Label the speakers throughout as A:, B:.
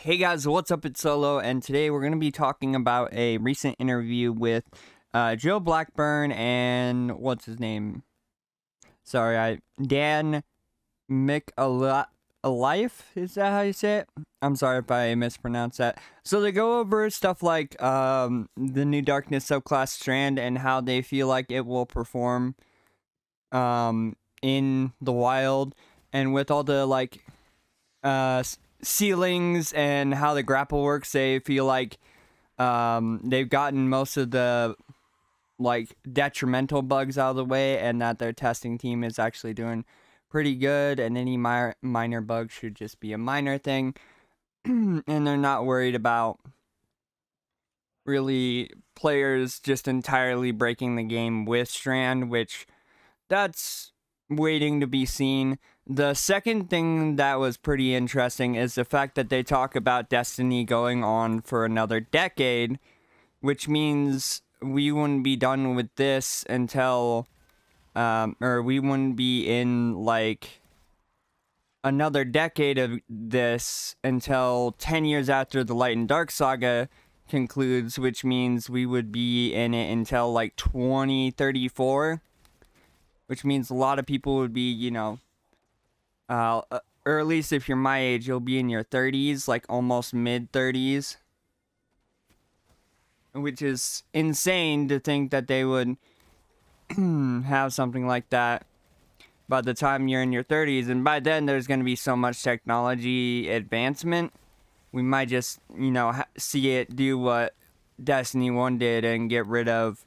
A: Hey guys, what's up? It's Solo, and today we're going to be talking about a recent interview with Joe Blackburn and what's his name? Sorry, Dan McAlife. Is that how you say it? I'm sorry if I mispronounce that. So they go over stuff like the new Darkness subclass Strand and how they feel like it will perform in the wild, and with all the like ceilings and how the grapple works, they feel like they've gotten most of the like detrimental bugs out of the way, and that their testing team is actually doing pretty good, and any minor bugs should just be a minor thing. And they're not worried about really players just entirely breaking the game with Strand, which that's waiting to be seen. The second thing that was pretty interesting is the fact that they talk about Destiny going on for another decade, which means we wouldn't be done with this until, or we wouldn't be in like another decade of this until 10 years after the Light and Dark saga concludes, which means we would be in it until like 2034. Which means a lot of people would be, you know, or at least if you're my age, you'll be in your 30s, like almost mid-30s. Which is insane to think that they would have something like that by the time you're in your 30s. And by then, there's going to be so much technology advancement. We might just, you know, see it do what Destiny 1 did and get rid of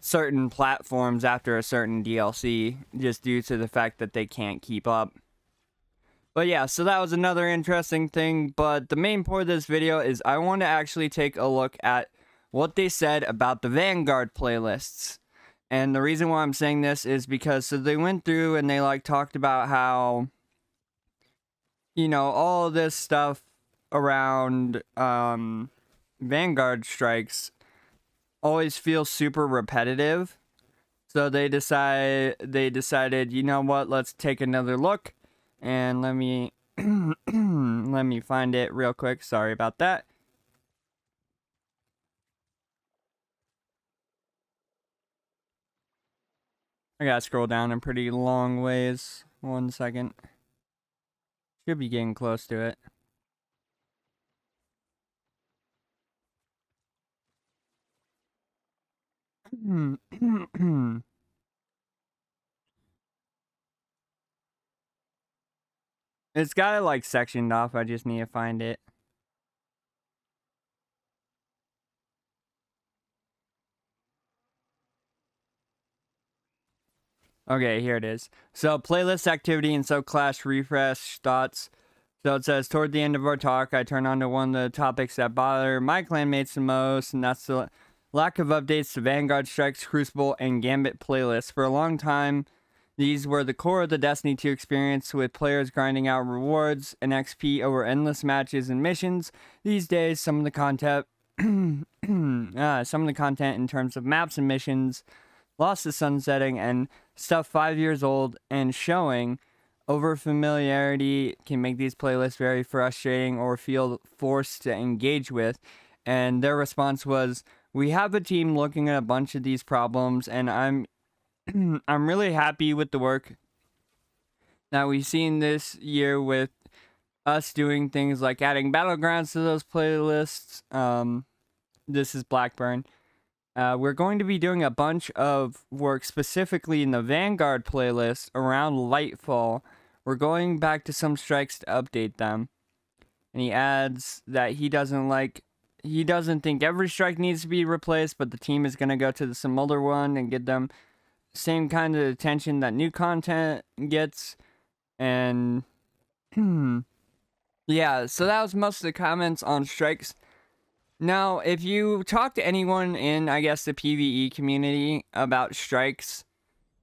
A: certain platforms after a certain DLC just due to the fact that they can't keep up. But yeah, so that was another interesting thing, but the main point of this video is I want to actually take a look at what they said about the Vanguard playlists. And the reason why I'm saying this is because so they went through and they like talked about how, you know, all this stuff around Vanguard strikes always feels super repetitive. So they decided, you know what, let's take another look. And let me let me find it real quick. Sorry about that. I gotta scroll down a pretty long ways. 1 second. Should be getting close to it. It's got it like sectioned off. I just need to find it. Okay, here it is. So playlist activity and subclass refresh thoughts. So it says, toward the end of our talk, I turn on to one of the topics that bother my clanmates the most, and that's the lack of updates to Vanguard, Strikes, Crucible, and Gambit playlists. For a long time, these were the core of the Destiny 2 experience, with players grinding out rewards and XP over endless matches and missions. These days, some of the content in terms of maps and missions lost to sunsetting, and stuff 5 years old and showing. Over familiarity can make these playlists very frustrating or feel forced to engage with. And their response was, we have a team looking at a bunch of these problems, and I'm really happy with the work that we've seen this year with us doing things like adding battlegrounds to those playlists. This is Blackburn. We're going to be doing a bunch of work specifically in the Vanguard playlist around Lightfall. We're going back to some strikes to update them. And he adds that he doesn't think every strike needs to be replaced, but the team is going to go to some older one and get them same kind of attention that new content gets. And yeah, so that was most of the comments on strikes. Now, if you talk to anyone in, I guess, the PvE community about strikes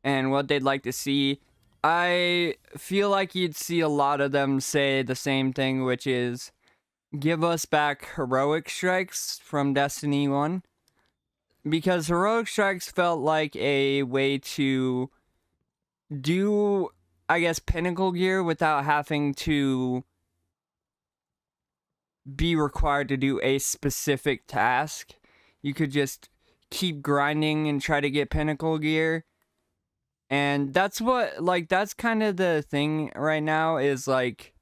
A: and what they'd like to see, I feel like you'd see a lot of them say the same thing, which is, give us back heroic strikes from Destiny 1. Because heroic strikes felt like a way to do, I guess, pinnacle gear without having to be required to do a specific task. You could just keep grinding and try to get pinnacle gear. And that's what, like, that's kind of the thing right now, is like,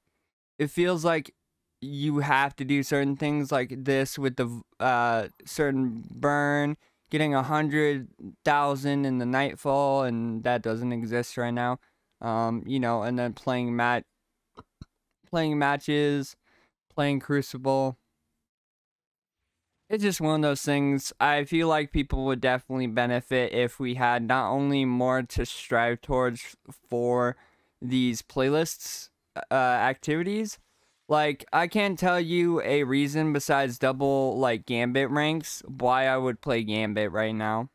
A: it feels like you have to do certain things like this with the certain burn, getting 100,000 in the Nightfall, and that doesn't exist right now. You know, and then playing matches, playing Crucible. It's just one of those things. I feel like people would definitely benefit if we had not only more to strive towards for these playlists activities. Like, I can't tell you a reason besides double, like, Gambit ranks why I would play Gambit right now.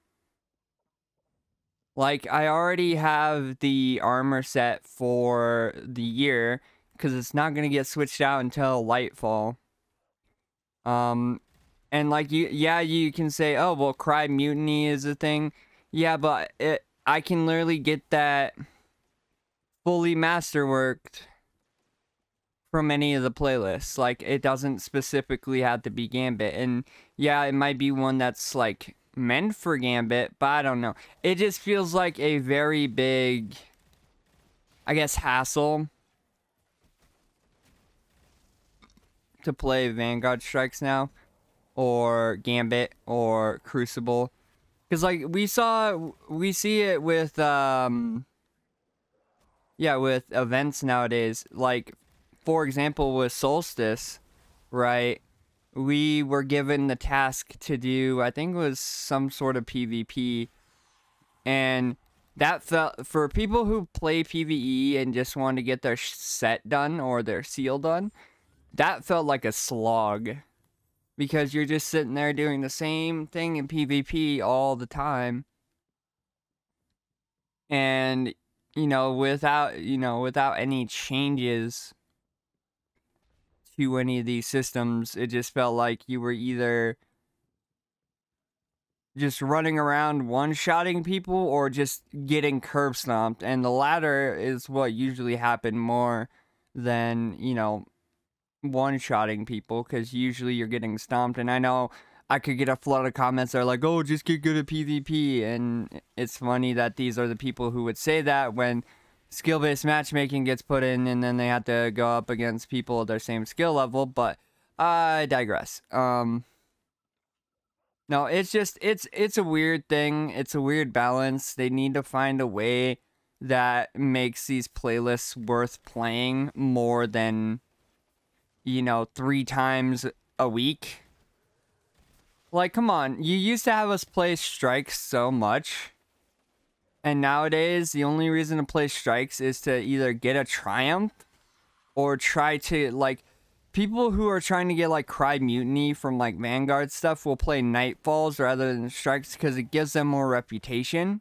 A: Like, I already have the armor set for the year, because it's not going to get switched out until Lightfall. And like, you can say, oh, well, Cry Mutiny is a thing. Yeah, but I can literally get that fully masterworked from any of the playlists. Like, it doesn't specifically have to be Gambit. And yeah, it might be one that's like meant for Gambit, but I don't know. It just feels like a very big, I guess, hassle to play Vanguard strikes now, or Gambit, or Crucible. Because, like, we see it with, yeah, with events nowadays. Like, for example, with Solstice, right? We were given the task to do, I think it was some sort of PvP. And that felt, for people who play PvE and just want to get their set done or their seal done, that felt like a slog. Because you're just sitting there doing the same thing in PvP all the time. And, without any changes to any of these systems, it just felt like you were either just running around one-shotting people or just getting curb stomped. And the latter is what usually happened more than, one-shotting people, because usually you're getting stomped. And I know I could get a flood of comments that are like, oh, just get good at PvP. And it's funny that these are the people who would say that when skill-based matchmaking gets put in, and then they have to go up against people at their same skill level. But I digress. No, it's just, it's a weird thing. It's a weird balance. They need to find a way that makes these playlists worth playing more than, 3 times a week. Like, come on. You used to have us play strikes so much. And nowadays, the only reason to play strikes is to either get a triumph or try to, like, people who are trying to get, like, Cry Mutiny from, like, Vanguard stuff will play Nightfalls rather than strikes, because it gives them more reputation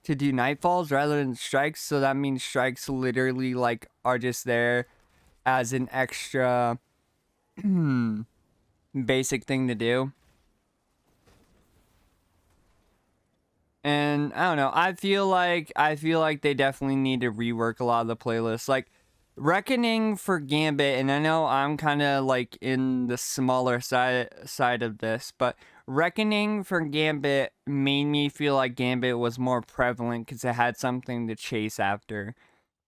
A: to do Nightfalls rather than strikes. So that means strikes literally, like, are just there as an extra basic thing to do. And I don't know, I feel like they definitely need to rework a lot of the playlists. Like, Reckoning for Gambit, and I know I'm kind of like in the smaller side of this, but Reckoning for Gambit made me feel like Gambit was more prevalent because it had something to chase after.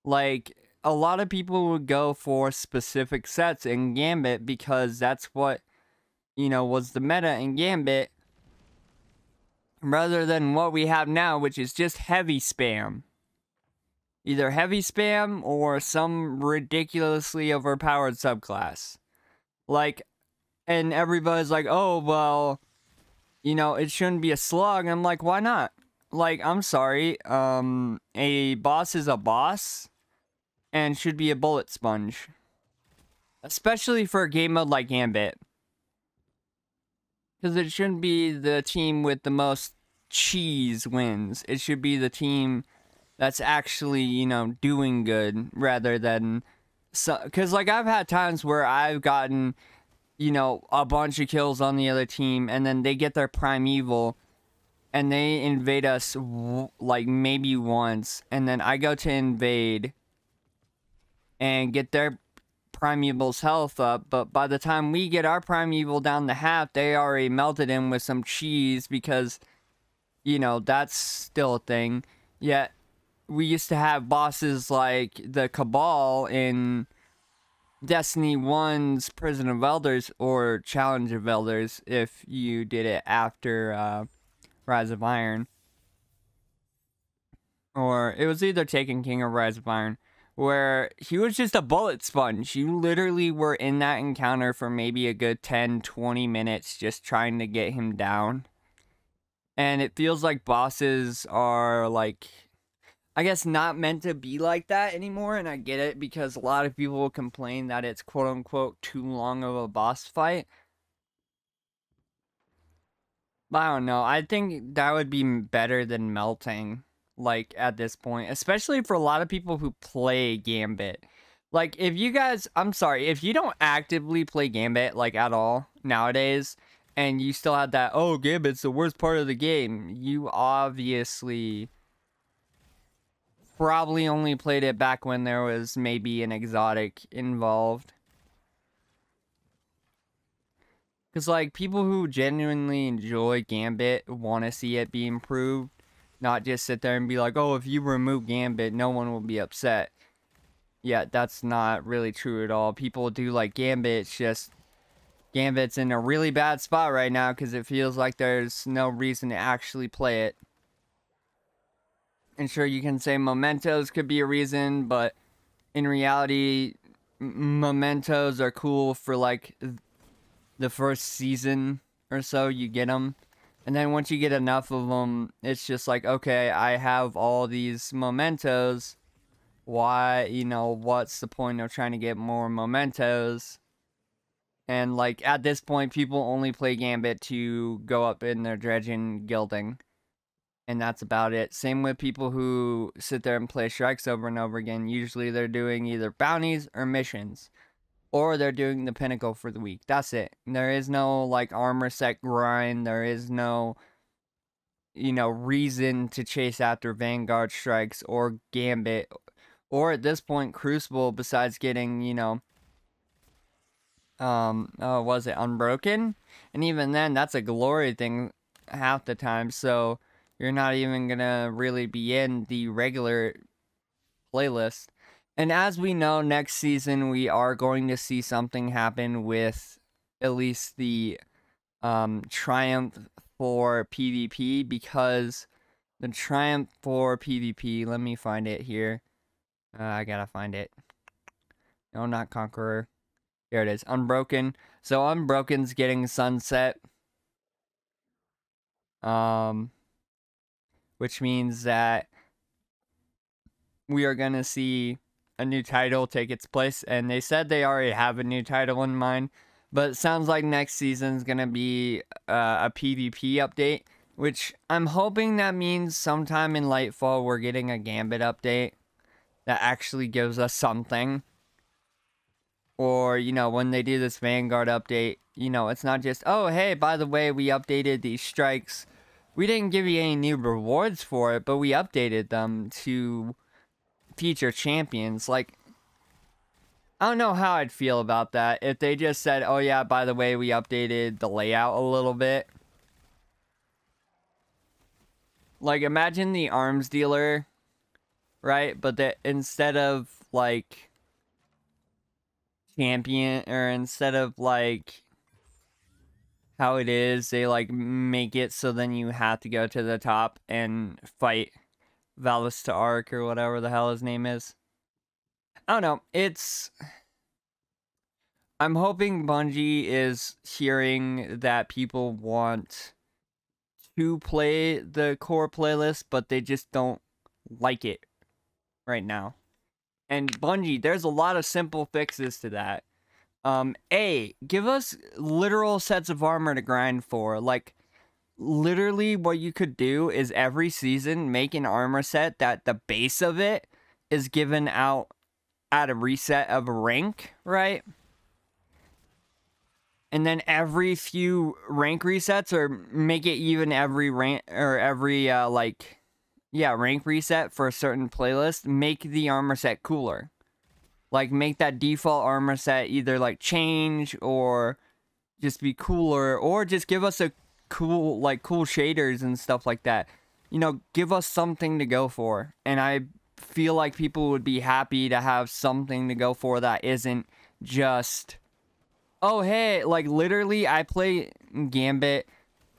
A: Like, a lot of people would go for specific sets in Gambit because that's what, was the meta in Gambit, rather than what we have now, which is just heavy spam. Either heavy spam or some ridiculously overpowered subclass. Like, and everybody's like, oh, well, it shouldn't be a slug. I'm like, why not? Like, I'm sorry, a boss is a boss and should be a bullet sponge. Especially for a game mode like Gambit. Because it shouldn't be the team with the most cheese wins. It should be the team that's actually, doing good rather than... Because, like, I've had times where I've gotten, a bunch of kills on the other team, and then they get their primeval, and they invade us, like, maybe once, and then I go to invade and get their Primeval's health up, but by the time we get our Primeval down to half, they already melted him with some cheese because, you know, that's still a thing. Yet, we used to have bosses like the Cabal in Destiny 1's Prison of Elders, or Challenge of Elders, if you did it after Rise of Iron. Or it was either Taken King or Rise of Iron, where he was just a bullet sponge. You literally were in that encounter for maybe a good 10-20 minutes just trying to get him down. And it feels like bosses are, like, I guess not meant to be like that anymore, and I get it because a lot of people complain that it's quote-unquote too long of a boss fight. But I don't know, I think that would be better than melting, like, at this point, especially for a lot of people who play Gambit. Like, if you guys, I'm sorry, if you don't actively play Gambit, like, at all nowadays, and you still have that, oh, Gambit's the worst part of the game, you obviously probably only played it back when there was maybe an exotic involved. Because, like, people who genuinely enjoy Gambit want to see it be improved. Not just sit there and be like, oh, if you remove Gambit, no one will be upset. Yeah, that's not really true at all. People do like Gambit, it's just Gambit's in a really bad spot right now because it feels like there's no reason to actually play it. And sure, you can say mementos could be a reason, but in reality, mementos are cool for like the first season or so you get them. And then once you get enough of them, it's just like, okay, I have all these mementos. Why, you know, what's the point of trying to get more mementos? And, like, at this point, people only play Gambit to go up in their dredging gilding. And that's about it. Same with people who sit there and play strikes over and over again. Usually they're doing either bounties or missions. Or they're doing the pinnacle for the week. That's it. There is no, like, armor set grind. There is no, you know, reason to chase after Vanguard strikes or Gambit. Or at this point, Crucible, besides getting, you know, was it Unbroken? And even then, that's a glory thing half the time. So you're not even gonna really be in the regular playlist. And as we know, next season we are going to see something happen with at least the Triumph for PvP, because the Triumph for PvP, let me find it here. I gotta find it. No, not Conqueror. Here it is, Unbroken. So Unbroken's getting sunset. Which means that we are gonna see a new title take its place, and they said they already have a new title in mind, but it sounds like next season's gonna be a PvP update, which I'm hoping that means sometime in Lightfall we're getting a Gambit update that actually gives us something. Or, you know, when they do this Vanguard update, you know, it's not just, oh, hey, by the way, we updated these strikes. We didn't give you any new rewards for it, but we updated them to feature champions. Like, I don't know how I'd feel about that if they just said, oh yeah, by the way, we updated the layout a little bit. Like, imagine the arms dealer, right? But that instead of like champion, or instead of like how it is, they like make it so then you have to go to the top and fight Valis to Arc or whatever the hell his name is. I don't know. I'm hoping Bungie is hearing that people want to play the core playlist, but they just don't like it right now. And Bungie, there's a lot of simple fixes to that. Give us literal sets of armor to grind for. Like, literally what you could do is every season make an armor set that the base of it is given out at a reset of a rank, right? And then every few rank resets, or make it even every rank, or every rank reset for a certain playlist, make the armor set cooler. Like, make that default armor set either, like, change or just be cooler, or just give us a cool, like, cool shaders and stuff like that. You know, give us something to go for. And I feel like people would be happy to have something to go for that isn't just, oh, hey, like, literally, I play Gambit,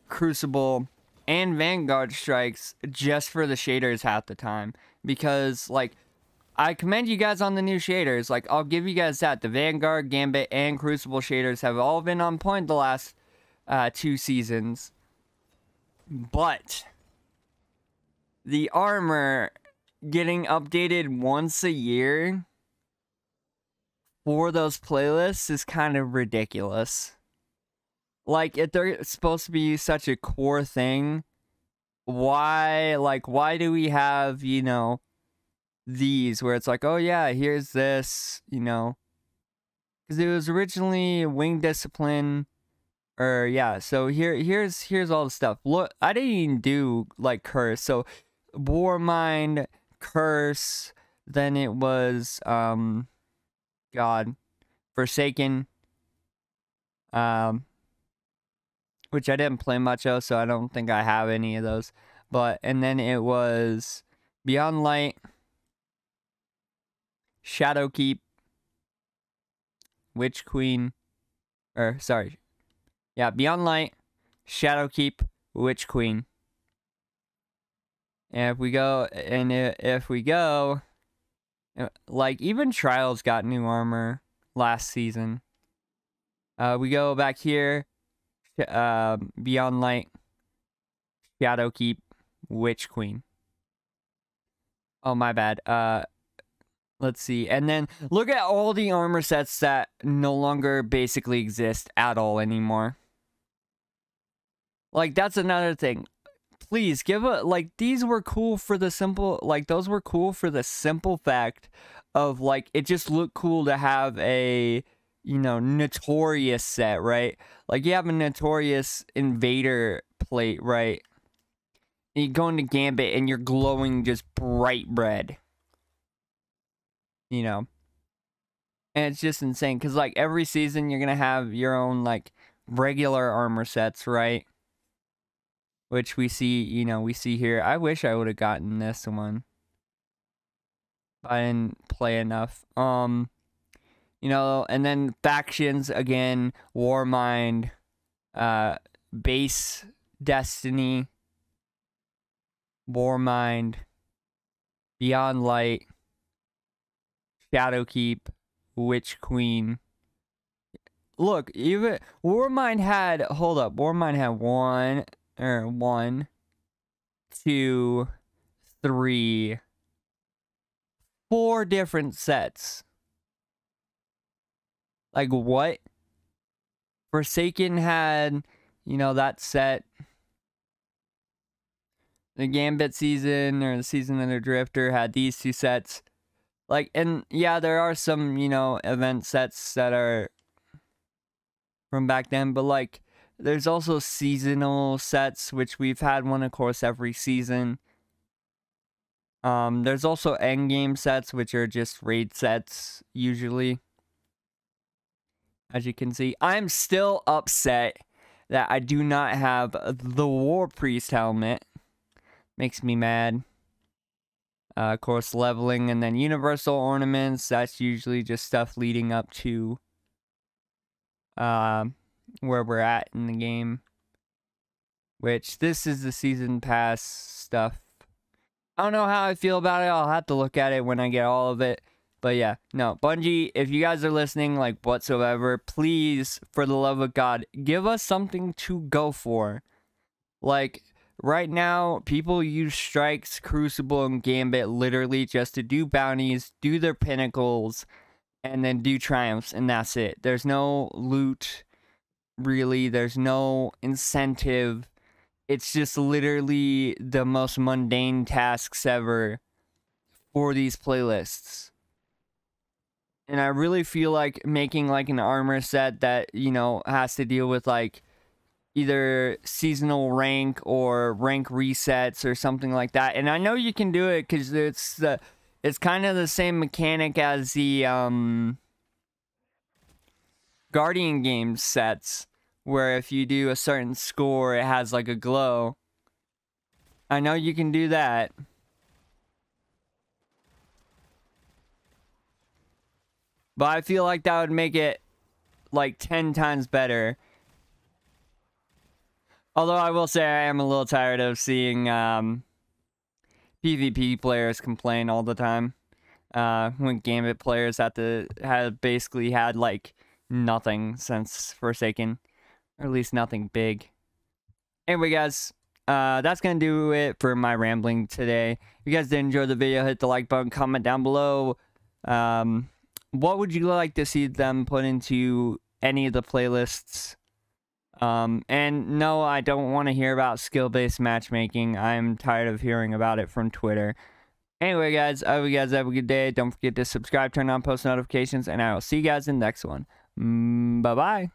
A: Crucible, and Vanguard strikes just for the shaders half the time. Because, like, I commend you guys on the new shaders. Like, I'll give you guys that. The Vanguard, Gambit, and Crucible shaders have all been on point the last 2 seasons. But the armor getting updated once a year for those playlists is kind of ridiculous. Like, if they're supposed to be such a core thing, why do we have, you know, these where it's like, oh yeah, here's this, you know, because it was originally Wing Discipline, or yeah, so here's all the stuff. Look, I didn't even do like Curse. So Warmind, Curse, then it was God, Forsaken, which I didn't play much of, so I don't think I have any of those. But and then it was Beyond Light, Shadowkeep, Witch Queen, or sorry, yeah, Beyond Light, Shadowkeep, Witch Queen. And if we go, like, even Trials got new armor last season. We go back here, Beyond Light, Shadowkeep, Witch Queen. Oh, my bad. Let's see. And then look at all the armor sets that no longer basically exist at all anymore. Like, that's another thing. Please give a, like, these were cool for the simple, like, those were cool for the simple fact of, like, it just looked cool to have a, you know, Notorious set, right? Like, you have a Notorious Invader plate, right? And you go into Gambit and you're glowing just bright red. You know, and it's just insane because, like, every season you're gonna have your own, like, regular armor sets, right? Which we see, you know, we see here. I wish I would have gotten this one. I didn't play enough. You know, and then factions again, Warmind, Base Destiny, Warmind, Beyond Light, Shadowkeep, Witch Queen. Look, even Warmind had, hold up, Warmind had 1, 2, 3, 4 different sets. Like, what? Forsaken had, you know, that set. The Gambit season, or the season of the Drifter, had these 2 sets. Like, and yeah, there are some, you know, event sets that are from back then, but, like, there's also seasonal sets, which we've had one, of course, every season. There's also endgame sets, which are just raid sets, usually. As you can see, I'm still upset that I do not have the War Priest helmet. Makes me mad. Of course, leveling, and then universal ornaments. That's usually just stuff leading up to where we're at in the game. Which, this is the season pass stuff. I don't know how I feel about it. I'll have to look at it when I get all of it. But yeah, no, Bungie, if you guys are listening, like, whatsoever, please, for the love of God, give us something to go for. Like, right now, people use Strikes, Crucible, and Gambit literally just to do bounties, do their pinnacles, and then do triumphs, and that's it. There's no loot, really. There's no incentive. It's just literally the most mundane tasks ever for these playlists. And I really feel like making, like, an armor set that, you know, has to deal with, like, either seasonal rank or rank resets or something like that. And I know you can do it because it's kind of the same mechanic as the Guardian game sets, where if you do a certain score, it has like a glow. I know you can do that. But I feel like that would make it like 10 times better. Although I will say I am a little tired of seeing PvP players complain all the time. When Gambit players have basically had like nothing since Forsaken. Or at least nothing big. Anyway, guys, that's going to do it for my rambling today. If you guys did enjoy the video, hit the like button, comment down below. What would you like to see them put into any of the playlists? And no, I don't want to hear about skill-based matchmaking. I'm tired of hearing about it from Twitter. Anyway, guys, I hope you guys have a good day. Don't forget to subscribe, turn on post notifications, and I will see you guys in the next one. Bye-bye.